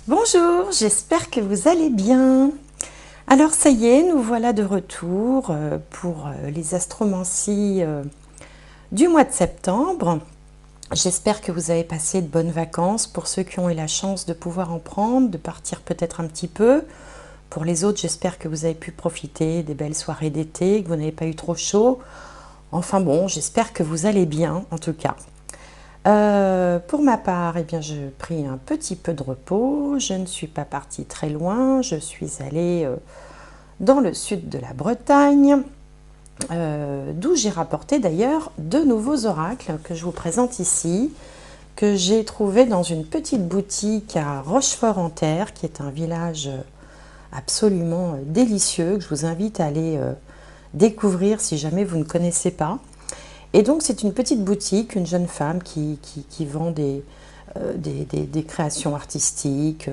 Bonjour, j'espère que vous allez bien. Alors ça y est, nous voilà de retour pour les astromancies du mois de septembre. J'espère que vous avez passé de bonnes vacances pour ceux qui ont eu la chance de pouvoir en prendre, de partir peut-être un petit peu. Pour les autres, j'espère que vous avez pu profiter des belles soirées d'été, que vous n'avez pas eu trop chaud. Enfin bon, j'espère que vous allez bien en tout cas. Pour ma part, eh bien, j'ai pris un petit peu de repos. Je ne suis pas partie très loin. Je suis allée dans le sud de la Bretagne, d'où j'ai rapporté d'ailleurs de nouveaux oracles que je vous présente ici, que j'ai trouvé dans une petite boutique à Rochefort-en-Terre, qui est un village absolument délicieux, que je vous invite à aller découvrir si jamais vous ne connaissez pas. Et donc c'est une petite boutique, une jeune femme qui vend des créations artistiques,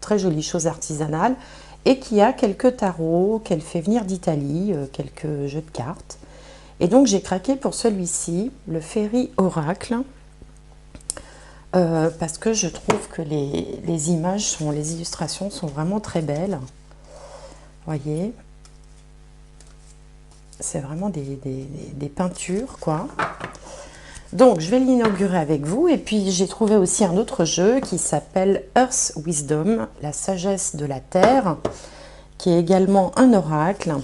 très jolies choses artisanales, et qui a quelques tarots qu'elle fait venir d'Italie, quelques jeux de cartes. Et donc j'ai craqué pour celui-ci, le Fairy Oracle, parce que je trouve que les images, les illustrations sont vraiment très belles. Voyez, c'est vraiment des peintures, quoi. Donc, je vais l'inaugurer avec vous. Et puis, j'ai trouvé aussi un autre jeu qui s'appelle Earth Wisdom, la sagesse de la Terre, qui est également un oracle.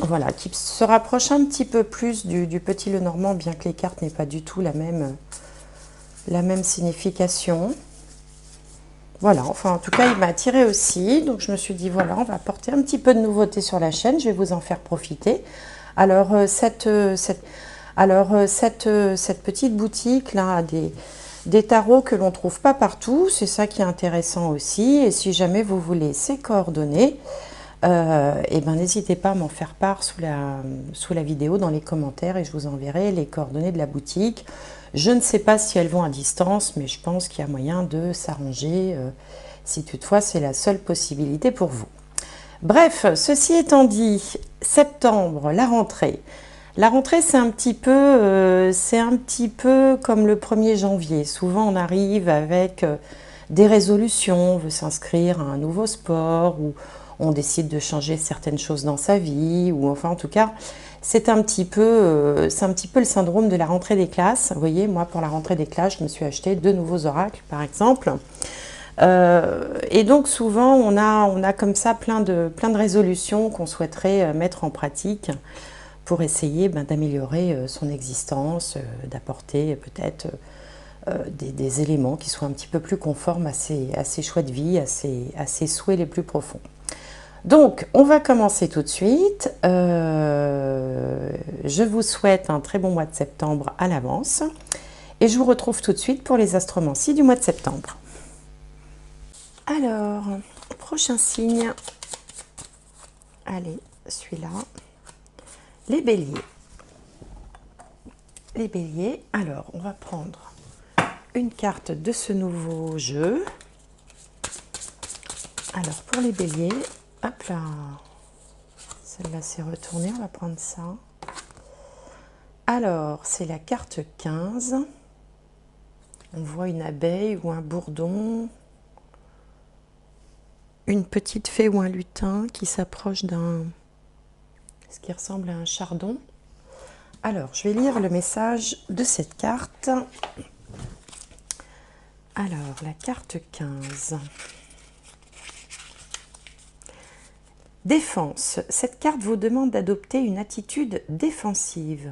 Voilà, qui se rapproche un petit peu plus du Petit Lenormand, bien que les cartes n'aient pas du tout la même signification. Voilà, enfin, en tout cas, il m'a attiré aussi. Donc, je me suis dit, voilà, on va apporter un petit peu de nouveauté sur la chaîne. Je vais vous en faire profiter. Alors, cette petite boutique-là a des tarots que l'on ne trouve pas partout. C'est ça qui est intéressant aussi. Et si jamais vous voulez ces coordonnées, eh ben, n'hésitez pas à m'en faire part sous la vidéo, dans les commentaires, et je vous enverrai les coordonnées de la boutique. Je ne sais pas si elles vont à distance, mais je pense qu'il y a moyen de s'arranger, si toutefois c'est la seule possibilité pour vous. Bref, ceci étant dit, septembre, la rentrée. La rentrée, c'est un petit peu comme le 1er janvier. Souvent, on arrive avec des résolutions, on veut s'inscrire à un nouveau sport, ou on décide de changer certaines choses dans sa vie, ou enfin, en tout cas, c'est un petit peu le syndrome de la rentrée des classes. Vous voyez, moi, pour la rentrée des classes, je me suis acheté 2 nouveaux oracles, par exemple. Et donc souvent on a comme ça plein de résolutions qu'on souhaiterait mettre en pratique pour essayer d'améliorer son existence, d'apporter peut-être des éléments qui soient un petit peu plus conformes à ses choix de vie, à ses souhaits les plus profonds. Donc on va commencer tout de suite. Je vous souhaite un très bon mois de septembre à l'avance et je vous retrouve tout de suite pour les astromancies du mois de septembre. Alors, prochain signe, allez, celui-là, les béliers. Les béliers, alors on va prendre une carte de ce nouveau jeu. Alors pour les béliers, hop là, celle-là s'est retournée, on va prendre ça. Alors, c'est la carte 15. On voit une abeille ou un bourdon, une petite fée ou un lutin qui s'approche ce qui ressemble à un chardon. Alors, je vais lire le message de cette carte. Alors, la carte 15. Défense. Cette carte vous demande d'adopter une attitude défensive.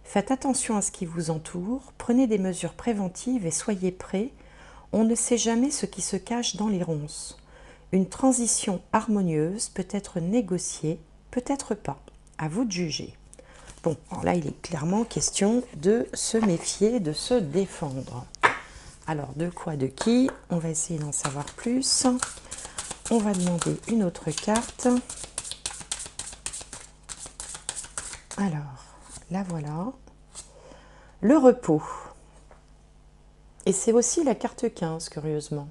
Faites attention à ce qui vous entoure, prenez des mesures préventives et soyez prêts. On ne sait jamais ce qui se cache dans les ronces. Une transition harmonieuse peut être négociée, peut-être pas. À vous de juger. Bon, alors là, il est clairement question de se méfier, de se défendre. Alors, de quoi, de qui? On va essayer d'en savoir plus. On va demander une autre carte. Alors, la voilà. Le repos. Et c'est aussi la carte 15, curieusement.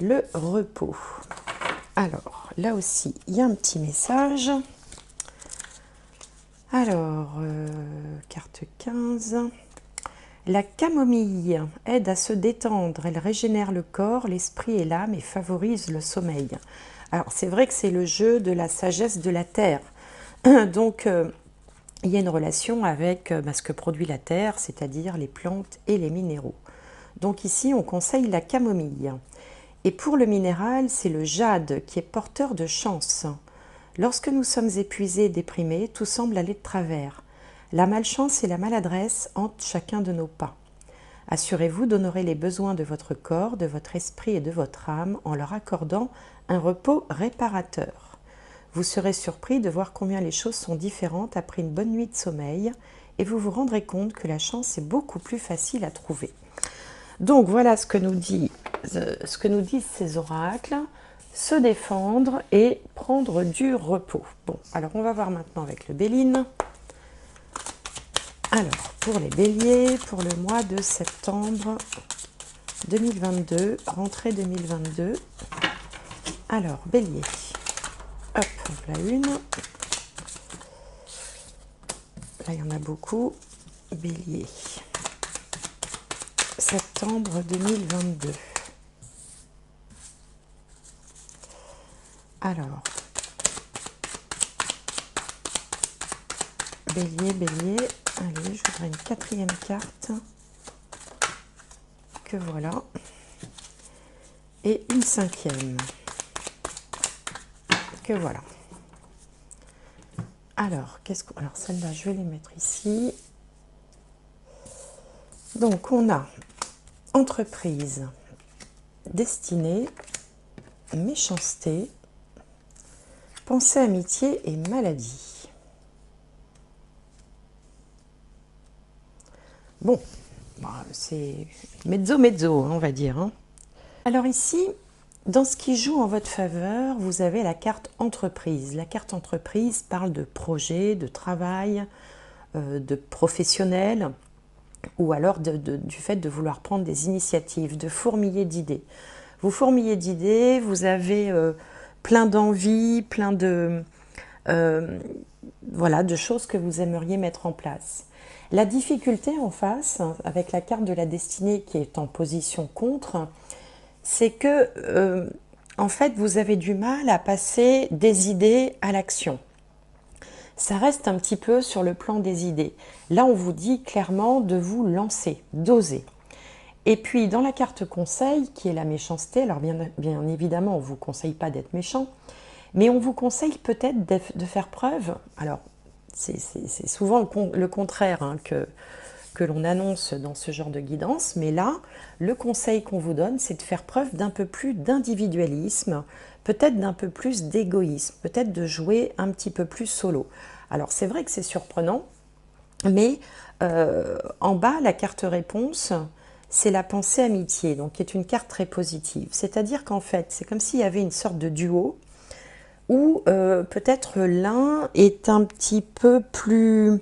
Le repos. Alors, là aussi, il y a un petit message. Alors, carte 15. La camomille aide à se détendre, elle régénère le corps, l'esprit et l'âme et favorise le sommeil. Alors c'est vrai que c'est le jeu de la sagesse de la terre. Donc il y a une relation avec ce que produit la terre, c'est-à-dire les plantes et les minéraux. Donc ici on conseille la camomille. Et pour le minéral, c'est le jade qui est porteur de chance. Lorsque nous sommes épuisés et déprimés, tout semble aller de travers. La malchance et la maladresse hantent chacun de nos pas. Assurez-vous d'honorer les besoins de votre corps, de votre esprit et de votre âme en leur accordant un repos réparateur. Vous serez surpris de voir combien les choses sont différentes après une bonne nuit de sommeil et vous vous rendrez compte que la chance est beaucoup plus facile à trouver. Donc voilà ce que nous disent ces oracles, se défendre et prendre du repos. Bon, alors on va voir maintenant avec le Béline. Alors, pour les béliers, pour le mois de septembre 2022, rentrée 2022. Alors, bélier. Hop, voilà une. Là, il y en a beaucoup. Bélier. Septembre 2022. Alors, bélier, bélier. Allez, je voudrais une quatrième carte. Que voilà. Et une cinquième. Que voilà. Alors, alors celle-là, je vais les mettre ici. Donc, on a entreprise, destinée, méchanceté, pensée, amitié et maladie. Bon, c'est mezzo, on va dire. Hein. Alors ici, dans ce qui joue en votre faveur, vous avez la carte entreprise. La carte entreprise parle de projet, de travail, de professionnel, ou alors du fait de vouloir prendre des initiatives, de fourmiller d'idées. Vous fourmillez d'idées, vous avez plein d'envies, plein de, voilà, de choses que vous aimeriez mettre en place. La difficulté en face, avec la carte de la destinée qui est en position contre, c'est que, en fait, vous avez du mal à passer des idées à l'action. Ça reste un petit peu sur le plan des idées. Là, on vous dit clairement de vous lancer, d'oser. Et puis, dans la carte conseil, qui est la méchanceté, alors bien évidemment, on ne vous conseille pas d'être méchant, mais on vous conseille peut-être de faire preuve, alors c'est souvent le contraire hein, que l'on annonce dans ce genre de guidance, mais là, le conseil qu'on vous donne, c'est de faire preuve d'un peu plus d'individualisme, peut-être d'un peu plus d'égoïsme, peut-être de jouer un petit peu plus solo. Alors c'est vrai que c'est surprenant, mais en bas, la carte réponse, c'est la pensée amitié, donc qui est une carte très positive. C'est-à-dire qu'en fait, c'est comme s'il y avait une sorte de duo, où peut-être l'un est un petit peu plus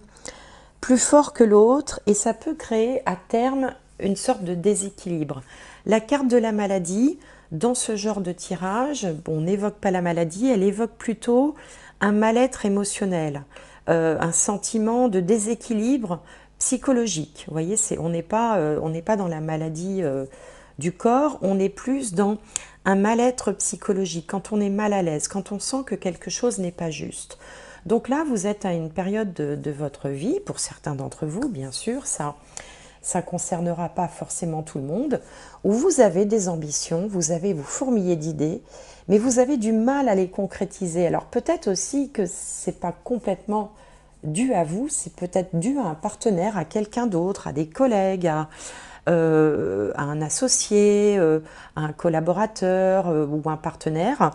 fort que l'autre et ça peut créer à terme une sorte de déséquilibre. La carte de la maladie, dans ce genre de tirage, bon, on n'évoque pas la maladie, elle évoque plutôt un mal-être émotionnel, un sentiment de déséquilibre psychologique. Vous voyez, on n'est pas dans la maladie du corps, on est plus dans un mal-être psychologique, quand on est mal à l'aise, quand on sent que quelque chose n'est pas juste. Donc là, vous êtes à une période de votre vie, pour certains d'entre vous, bien sûr, ça ne concernera pas forcément tout le monde, où vous avez des ambitions, vous fourmillez d'idées, mais vous avez du mal à les concrétiser. Alors peut-être aussi que ce n'est pas complètement dû à vous, c'est peut-être dû à un partenaire, à quelqu'un d'autre, à des collègues, à un associé, à un collaborateur ou un partenaire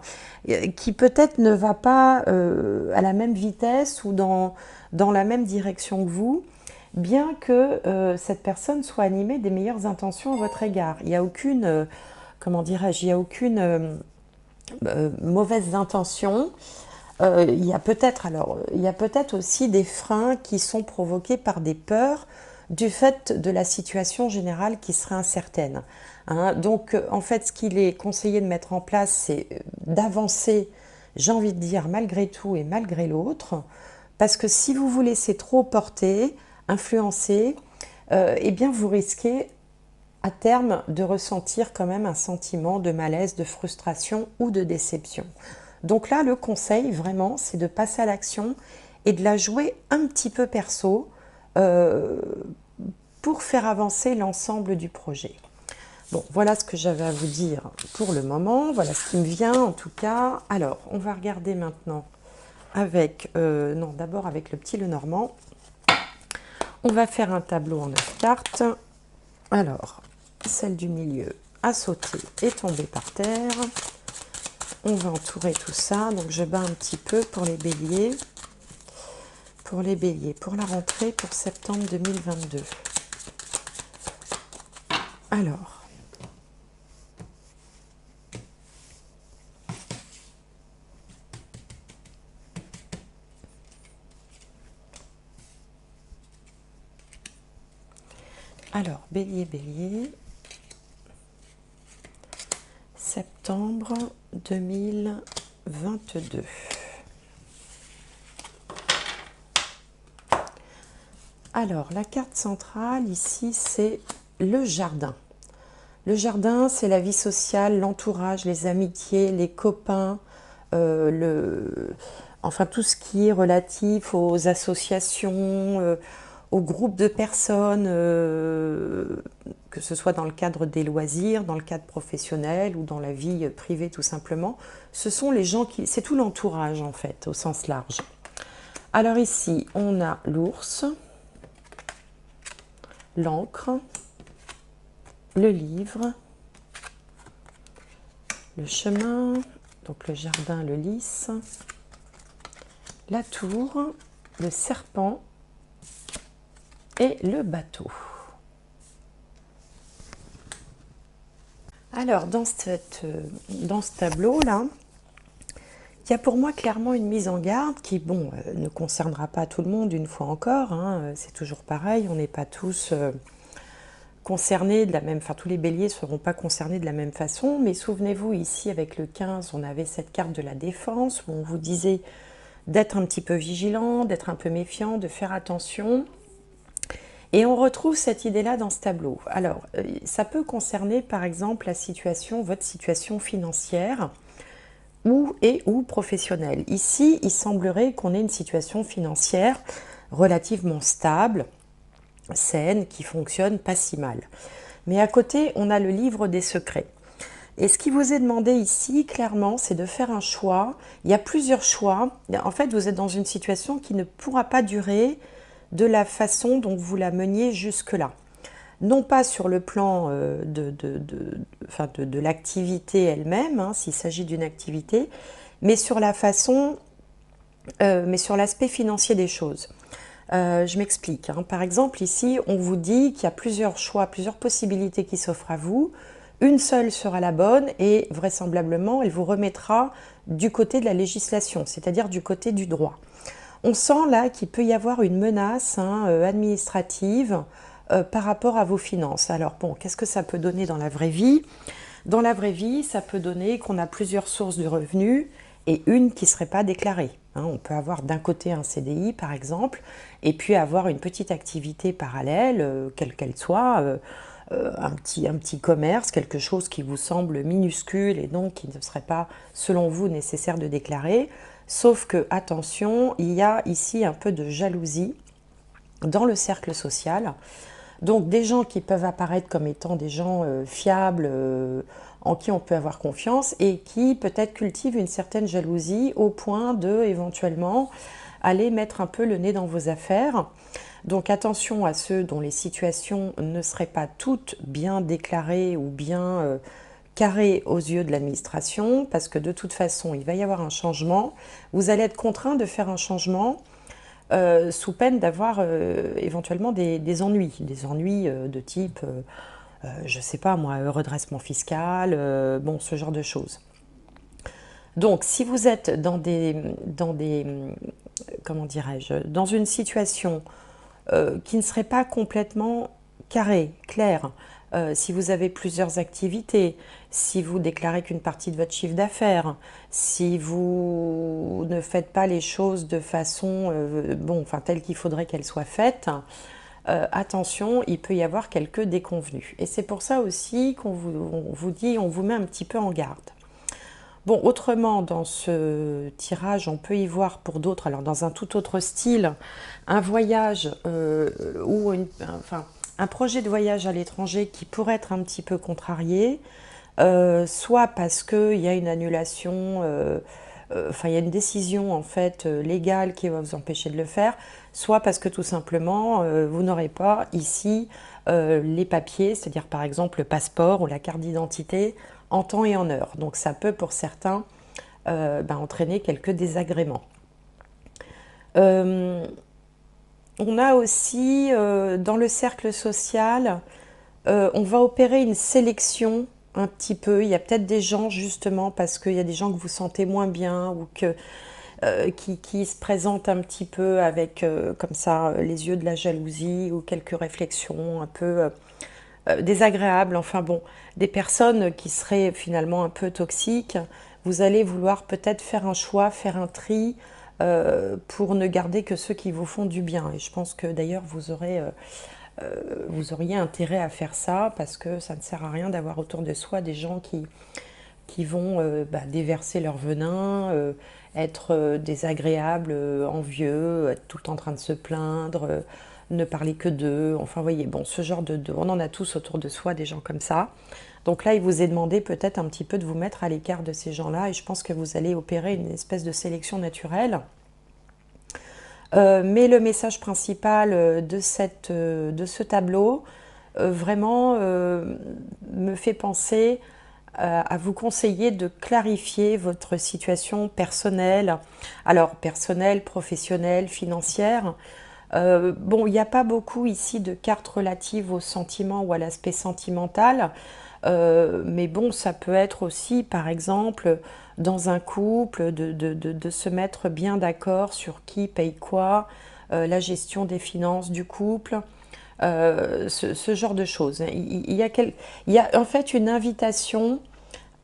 qui peut-être ne va pas à la même vitesse ou dans la même direction que vous, bien que cette personne soit animée des meilleures intentions à votre égard. Il n'y a aucune, comment dirais-je, il n'y a aucune mauvaise intention. Il y a peut-être aussi des freins qui sont provoqués par des peurs du fait de la situation générale qui serait incertaine. Hein. Donc, en fait, ce qu'il est conseillé de mettre en place, c'est d'avancer, j'ai envie de dire, malgré tout et malgré l'autre, parce que si vous vous laissez trop porter, influencer, eh bien vous risquez à terme de ressentir quand même un sentiment de malaise, de frustration ou de déception. Donc là, le conseil vraiment, c'est de passer à l'action et de la jouer un petit peu perso pour faire avancer l'ensemble du projet. Bon, voilà ce que j'avais à vous dire pour le moment. Voilà ce qui me vient en tout cas. Alors, on va regarder maintenant avec, non, d'abord avec le petit Lenormand. On va faire un tableau en 9 cartes. Alors, celle du milieu a sauté et tombé par terre. On va entourer tout ça. Donc, je bats un petit peu pour les béliers. Pour les béliers, pour la rentrée pour septembre 2022. Alors, bélier, bélier, septembre 2022. Alors, la carte centrale, ici, c'est le jardin. Le jardin, c'est la vie sociale, l'entourage, les amitiés, les copains, enfin tout ce qui est relatif aux associations, aux groupes de personnes, que ce soit dans le cadre des loisirs, dans le cadre professionnel ou dans la vie privée tout simplement. Ce sont les gens qui... C'est tout l'entourage en fait, au sens large. Alors ici, on a l'ours, l'encre, le livre, le chemin, donc le jardin, le lys, la tour, le serpent et le bateau. Alors, dans ce tableau-là, il y a pour moi clairement une mise en garde qui, bon, ne concernera pas tout le monde une fois encore, hein, c'est toujours pareil, on n'est pas tous concernés de la même façon, tous les béliers ne seront pas concernés de la même façon, mais souvenez-vous, ici avec le 15, on avait cette carte de la défense où on vous disait d'être un petit peu vigilant, d'être un peu méfiant, de faire attention. Et on retrouve cette idée-là dans ce tableau. Alors, ça peut concerner par exemple votre situation financière ou professionnelle. Ici, il semblerait qu'on ait une situation financière relativement stable, saine, qui fonctionne pas si mal. Mais à côté, on a le livre des secrets. Et ce qui vous est demandé ici, clairement, c'est de faire un choix. Il y a plusieurs choix. En fait, vous êtes dans une situation qui ne pourra pas durer de la façon dont vous la meniez jusque-là. Non pas sur le plan de l'activité elle-même, hein, s'il s'agit d'une activité, mais sur la façon, mais sur l'aspect financier des choses. Je m'explique. Hein. Par exemple, ici, on vous dit qu'il y a plusieurs choix, plusieurs possibilités qui s'offrent à vous. Une seule sera la bonne et vraisemblablement, elle vous remettra du côté de la législation, c'est-à-dire du côté du droit. On sent là qu'il peut y avoir une menace administrative par rapport à vos finances. Alors bon, qu'est-ce que ça peut donner dans la vraie vie? Dans la vraie vie, ça peut donner qu'on a plusieurs sources de revenus et une qui ne serait pas déclarée. Hein, on peut avoir d'un côté un CDI par exemple, et puis avoir une petite activité parallèle, quelle qu'elle soit, un petit commerce, quelque chose qui vous semble minuscule et donc qui ne serait pas, selon vous, nécessaire de déclarer. Sauf que, attention, il y a ici un peu de jalousie dans le cercle social. Donc des gens qui peuvent apparaître comme étant des gens fiables, en qui on peut avoir confiance et qui peut-être cultivent une certaine jalousie au point de, éventuellement, aller mettre un peu le nez dans vos affaires. Donc attention à ceux dont les situations ne seraient pas toutes bien déclarées ou bien carrées aux yeux de l'administration, parce que de toute façon, il va y avoir un changement. Vous allez être contraint de faire un changement sous peine d'avoir éventuellement des ennuis de type, je ne sais pas moi, redressement fiscal, bon, ce genre de choses. Donc, si vous êtes comment dirais-je, dans une situation qui ne serait pas complètement carrée, claire, si vous avez plusieurs activités, si vous déclarez qu'une partie de votre chiffre d'affaires, si vous ne faites pas les choses de façon telle qu'il faudrait qu'elles soient faites, attention, il peut y avoir quelques déconvenues. Et c'est pour ça aussi qu'on vous dit, on vous met un petit peu en garde. Bon, autrement, dans ce tirage, on peut y voir pour d'autres, alors dans un tout autre style, un voyage ou un projet de voyage à l'étranger qui pourrait être un petit peu contrarié, soit parce qu'il y a une annulation, il y a une décision en fait légale qui va vous empêcher de le faire, soit parce que tout simplement vous n'aurez pas ici les papiers, c'est-à-dire par exemple le passeport ou la carte d'identité en temps et en heure. Donc ça peut pour certains entraîner quelques désagréments. On a aussi dans le cercle social, on va opérer une sélection un petit peu. Il y a peut-être des gens justement parce qu'il y a des gens que vous sentez moins bien ou qui se présentent un petit peu avec comme ça les yeux de la jalousie ou quelques réflexions un peu désagréables. Enfin bon, des personnes qui seraient finalement un peu toxiques. Vous allez vouloir peut-être faire un choix, faire un tri pour ne garder que ceux qui vous font du bien. Et je pense que d'ailleurs vous auriez intérêt à faire ça parce que ça ne sert à rien d'avoir autour de soi des gens qui vont déverser leur venin, être désagréables, envieux, être tout le temps en train de se plaindre, ne parler que d'eux. Enfin, vous voyez, bon, ce genre on en a tous autour de soi des gens comme ça. Donc là, il vous est demandé peut-être un petit peu de vous mettre à l'écart de ces gens-là et je pense que vous allez opérer une espèce de sélection naturelle. Mais le message principal de ce tableau vraiment me fait penser à vous conseiller de clarifier votre situation personnelle, alors personnelle, professionnelle, financière. Bon, il n'y a pas beaucoup ici de cartes relatives aux sentiments ou à l'aspect sentimental, mais bon, ça peut être aussi, par exemple, dans un couple, de se mettre bien d'accord sur qui paye quoi, la gestion des finances du couple, ce genre de choses. Il y a en fait une invitation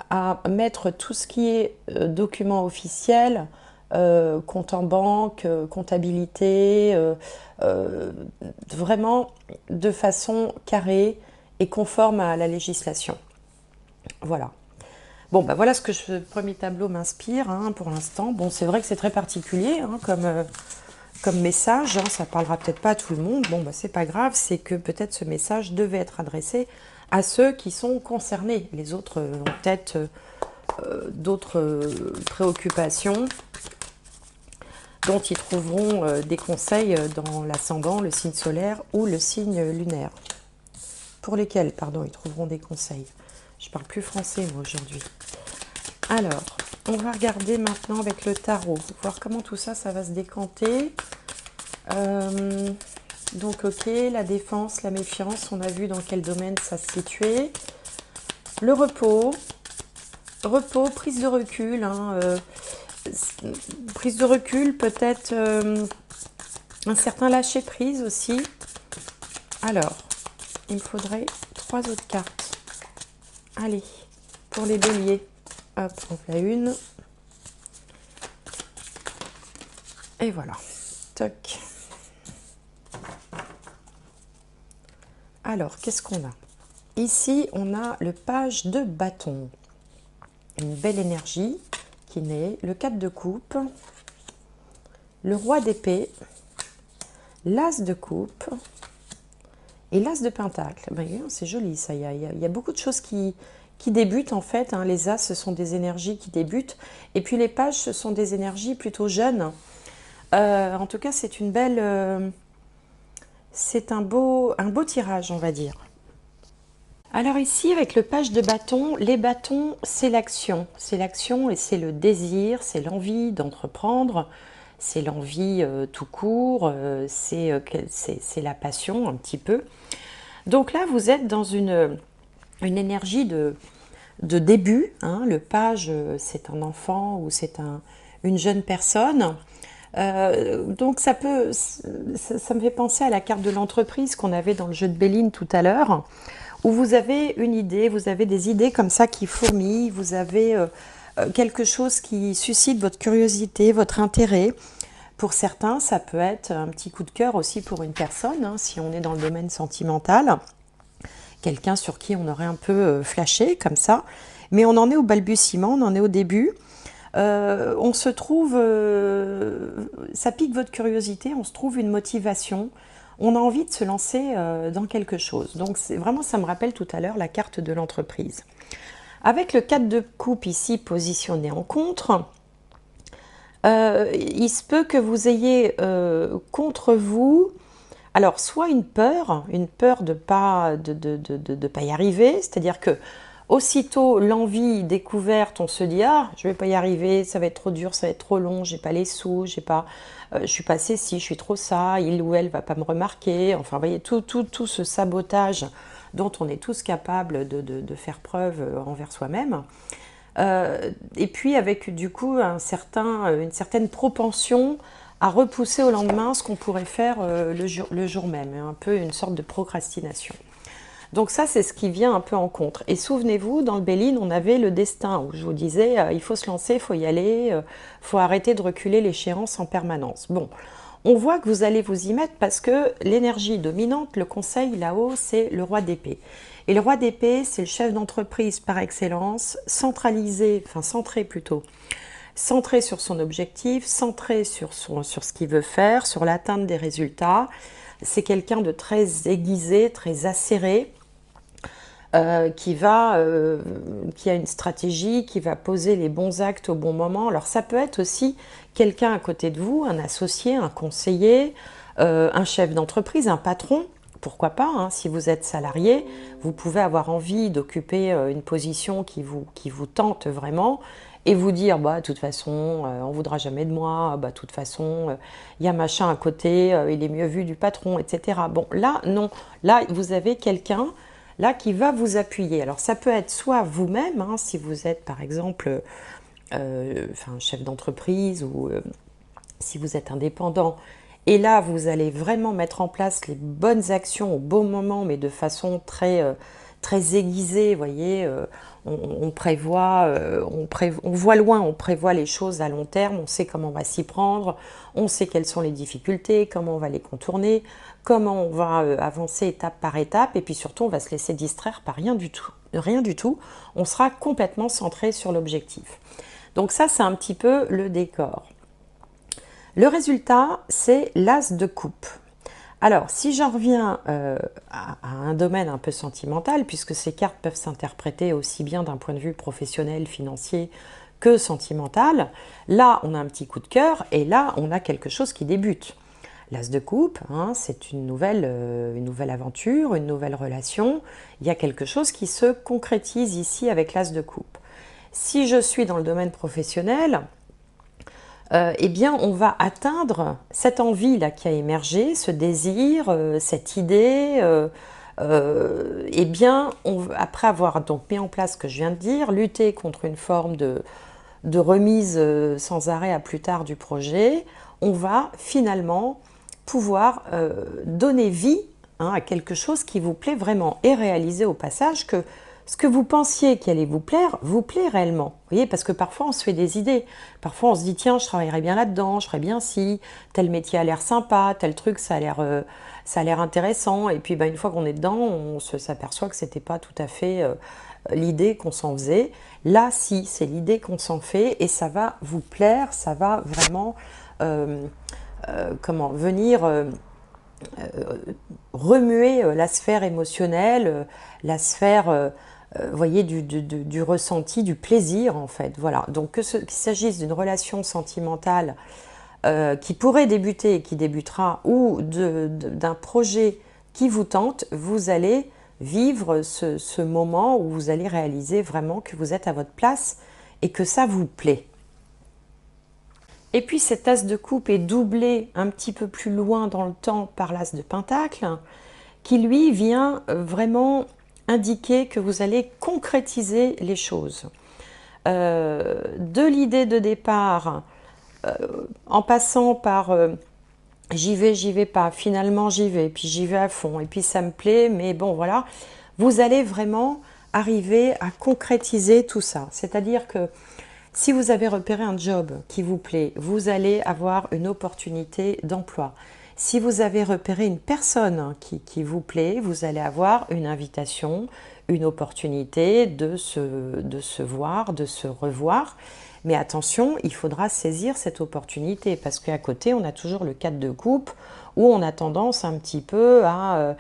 à mettre tout ce qui est document officiel, compte en banque, comptabilité, vraiment de façon carrée et conforme à la législation. Voilà. Bon, bah voilà ce que ce premier tableau m'inspire pour l'instant. Bon, c'est vrai que c'est très particulier comme message, ça parlera peut-être pas à tout le monde. Bon, bah c'est pas grave, c'est que peut-être ce message devait être adressé à ceux qui sont concernés. Les autres ont peut-être d'autres préoccupations dont ils trouveront des conseils dans l'ascendant, le signe solaire ou le signe lunaire. Pour lesquels, pardon, ils trouveront des conseils. Je parle plus français, moi, aujourd'hui. Alors, on va regarder maintenant avec le tarot, voir comment tout ça, ça va se décanter. Donc, ok, la défense, la méfiance, on a vu dans quel domaine ça se situait. Le repos, prise de recul, prise de recul, peut-être un certain lâcher-prise aussi. Alors, il me faudrait 3 autres cartes. Allez, pour les béliers, hop, on fait une. Et voilà, toc. Alors, qu'est-ce qu'on a? Ici, on a le page de bâton. Une belle énergie qui naît. Le 4 de coupe. Le roi d'épée. L'as de coupe. Et l'as de pentacle. Ben, c'est joli ça. Il y a beaucoup de choses qui débutent en fait. Les as, ce sont des énergies qui débutent. Et puis les pages, ce sont des énergies plutôt jeunes. En tout cas, c'est une belle... c'est un beau tirage, on va dire. Alors ici, avec le page de bâton, les bâtons, c'est l'action. C'est l'action et c'est le désir, c'est l'envie d'entreprendre, c'est l'envie tout court, c'est la passion un petit peu. Donc là, vous êtes dans une énergie de début. Le page, c'est un enfant ou c'est une jeune personne. Donc ça me fait penser à la carte de l'entreprise qu'on avait dans le jeu de Béline tout à l'heure, où vous avez une idée, vous avez des idées comme ça qui fourmillent, vous avez quelque chose qui suscite votre curiosité, votre intérêt Pour certains, ça peut être un petit coup de cœur aussi pour une personne, hein, si on est dans le domaine sentimental. Quelqu'un sur qui on aurait un peu flashé, comme ça. Mais on en est au balbutiement, on en est au début. On se trouve, ça pique votre curiosité, on se trouve une motivation, on a envie de se lancer dans quelque chose. Donc vraiment, ça me rappelle tout à l'heure la carte de l'entreprise. Avec le 4 de coupe ici positionné en contre, il se peut que vous ayez contre vous, alors soit une peur de pas pas y arriver, c'est-à-dire que aussitôt l'envie découverte, on se dit ah je vais pas y arriver, ça va être trop dur, ça va être trop long, j'ai pas les sous, j'ai pas, je suis pas assez ci, je suis trop ça, il ou elle va pas me remarquer, enfin vous voyez tout ce sabotage dont on est tous capables de faire preuve envers soi-même. Et puis avec du coup une certaine propension à repousser au lendemain ce qu'on pourrait faire le jour même, un peu une sorte de procrastination. Donc ça, c'est ce qui vient un peu en contre. Et souvenez-vous, dans le Béline, on avait le destin, où je vous disais, il faut se lancer, il faut y aller, il faut arrêter de reculer l'échéance en permanence. Bon, on voit que vous allez vous y mettre parce que l'énergie dominante, le conseil là-haut, c'est le roi d'épée. Et le roi d'épée, c'est le chef d'entreprise par excellence, centré plutôt, centré sur son objectif, centré sur ce qu'il veut faire, sur l'atteinte des résultats. C'est quelqu'un de très aiguisé, très acéré, qui a une stratégie, qui va poser les bons actes au bon moment. Alors ça peut être aussi quelqu'un à côté de vous, un associé, un conseiller, un chef d'entreprise, un patron. Pourquoi pas, hein, si vous êtes salarié, vous pouvez avoir envie d'occuper une position qui vous tente vraiment et vous dire, bah, de toute façon, on ne voudra jamais de moi, bah, de toute façon, il y a machin à côté, il est mieux vu du patron, etc. Bon, là, non. Là, vous avez quelqu'un là qui va vous appuyer. Alors, ça peut être soit vous-même, hein, si vous êtes, par exemple, chef d'entreprise ou si vous êtes indépendant. Et là, vous allez vraiment mettre en place les bonnes actions au bon moment, mais de façon très aiguisée, vous voyez, on voit loin, on prévoit les choses à long terme, on sait comment on va s'y prendre, on sait quelles sont les difficultés, comment on va les contourner, comment on va avancer étape par étape, et puis surtout, on va se laisser distraire par rien du tout. Rien du tout, on sera complètement centré sur l'objectif. Donc ça, c'est un petit peu le décor. Le résultat, c'est l'as de coupe. Alors, si j'en reviens à un domaine un peu sentimental, puisque ces cartes peuvent s'interpréter aussi bien d'un point de vue professionnel, financier, que sentimental, là, on a un petit coup de cœur, et là, on a quelque chose qui débute. L'as de coupe, hein, c'est une nouvelle aventure, une nouvelle relation. Il y a quelque chose qui se concrétise ici avec l'as de coupe. Si je suis dans le domaine professionnel, eh bien, on va atteindre cette envie-là qui a émergé, ce désir, cette idée. Eh bien, après avoir donc mis en place ce que je viens de dire, lutter contre une forme de remise sans arrêt à plus tard du projet, on va finalement pouvoir donner vie, hein, à quelque chose qui vous plaît vraiment et réaliser au passage que ce que vous pensiez qui allait vous plaît réellement. Vous voyez, parce que parfois on se fait des idées. Parfois on se dit, tiens, je travaillerais bien là-dedans, je ferais bien ci, tel métier a l'air sympa, tel truc, ça a l'air intéressant. Et puis une fois qu'on est dedans, on s'aperçoit que ce n'était pas tout à fait l'idée qu'on s'en faisait. Là, si, c'est l'idée qu'on s'en fait et ça va vous plaire, ça va vraiment venir remuer la sphère émotionnelle, la sphère voyez, du ressenti, du plaisir en fait. Voilà. Donc qu'il s'agisse d'une relation sentimentale qui pourrait débuter et qui débutera, ou d'un projet qui vous tente, vous allez vivre ce moment où vous allez réaliser vraiment que vous êtes à votre place et que ça vous plaît. Et puis cet as de coupe est doublé un petit peu plus loin dans le temps par l'as de pentacle, qui lui vient vraiment indiquer que vous allez concrétiser les choses. De l'idée de départ, en passant par j'y vais pas, finalement j'y vais, puis j'y vais à fond, et puis ça me plaît, mais bon voilà, vous allez vraiment arriver à concrétiser tout ça. C'est-à-dire que Si vous avez repéré un job qui vous plaît, vous allez avoir une opportunité d'emploi. Si vous avez repéré une personne qui vous plaît, vous allez avoir une invitation, une opportunité de se voir, de se revoir. Mais attention, il faudra saisir cette opportunité parce qu'à côté, on a toujours le 4 de coupe où on a tendance un petit peu à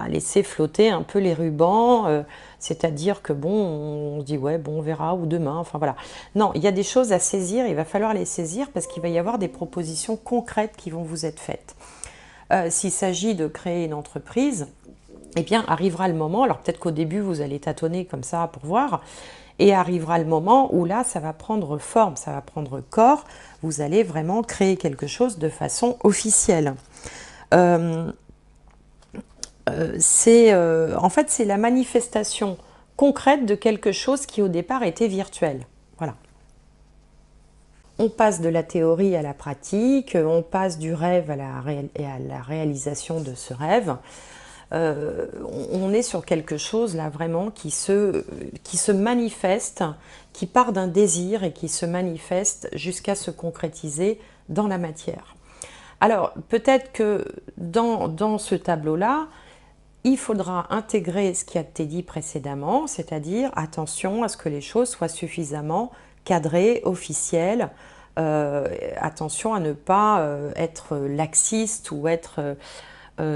laisser flotter un peu les rubans, c'est-à-dire que bon, on se dit ouais, bon, on verra ou demain, enfin voilà. Non, il y a des choses à saisir, il va falloir les saisir parce qu'il va y avoir des propositions concrètes qui vont vous être faites. S'il s'agit de créer une entreprise, eh bien, arrivera le moment, alors peut-être qu'au début, vous allez tâtonner comme ça pour voir, et arrivera le moment où là, ça va prendre forme, ça va prendre corps, vous allez vraiment créer quelque chose de façon officielle. En fait, c'est la manifestation concrète de quelque chose qui au départ était virtuel. Voilà. On passe de la théorie à la pratique, on passe du rêve à la réalisation de ce rêve. On est sur quelque chose là vraiment qui se manifeste, qui part d'un désir et qui se manifeste jusqu'à se concrétiser dans la matière. Alors peut-être que dans ce tableau-là, il faudra intégrer ce qui a été dit précédemment, c'est-à-dire attention à ce que les choses soient suffisamment cadrées, officielles, attention à ne pas être laxiste ou être,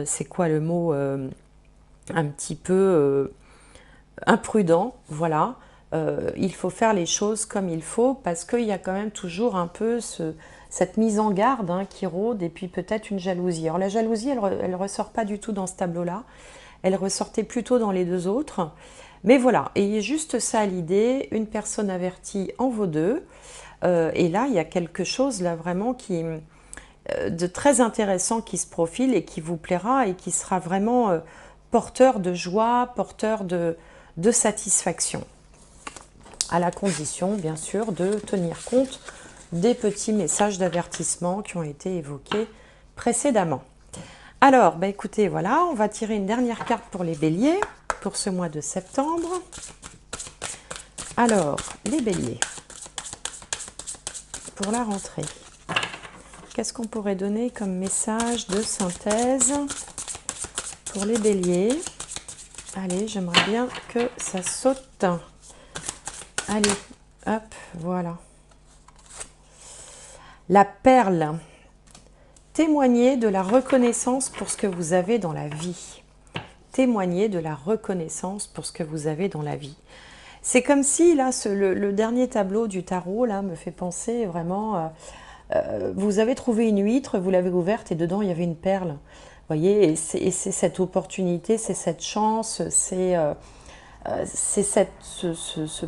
c'est quoi le mot, un petit peu imprudent, voilà. Il faut faire les choses comme il faut parce qu'il y a quand même toujours un peu cette mise en garde hein, qui rôde et puis peut-être une jalousie. Alors la jalousie, elle ne ressort pas du tout dans ce tableau-là, elle ressortait plutôt dans les deux autres. Mais voilà, ayez juste ça à l'idée, une personne avertie en vaut deux. Et là, il y a quelque chose là vraiment de très intéressant qui se profile et qui vous plaira et qui sera vraiment porteur de joie, porteur de satisfaction. À la condition, bien sûr, de tenir compte des petits messages d'avertissement qui ont été évoqués précédemment. Alors, bah écoutez, voilà, on va tirer une dernière carte pour les béliers, pour ce mois de septembre. Alors, les béliers, pour la rentrée, qu'est-ce qu'on pourrait donner comme message de synthèse pour les béliers? Allez, j'aimerais bien que ça saute. Allez, hop, voilà. La perle. Témoignez de la reconnaissance pour ce que vous avez dans la vie. Témoignez de la reconnaissance pour ce que vous avez dans la vie. C'est comme si, là, le dernier tableau du tarot, là, me fait penser vraiment... vous avez trouvé une huître, vous l'avez ouverte et dedans, il y avait une perle. Vous voyez, et c'est cette opportunité, c'est cette chance, c'est ce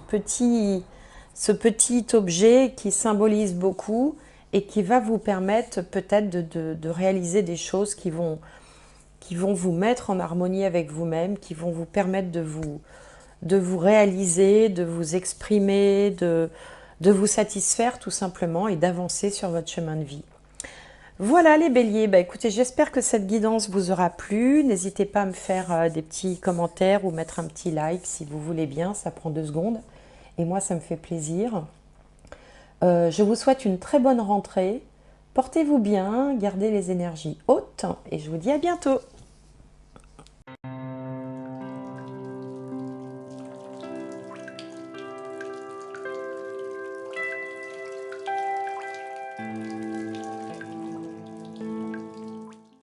petit objet qui symbolise beaucoup et qui va vous permettre peut-être de réaliser des choses qui vont vous mettre en harmonie avec vous-même, qui vont vous permettre de vous réaliser, de vous exprimer, de vous satisfaire tout simplement et d'avancer sur votre chemin de vie. Voilà les béliers, bah écoutez, j'espère que cette guidance vous aura plu. N'hésitez pas à me faire des petits commentaires ou mettre un petit like si vous voulez bien, ça prend 2 secondes. Et moi, ça me fait plaisir. Je vous souhaite une très bonne rentrée. Portez-vous bien, gardez les énergies hautes et je vous dis à bientôt.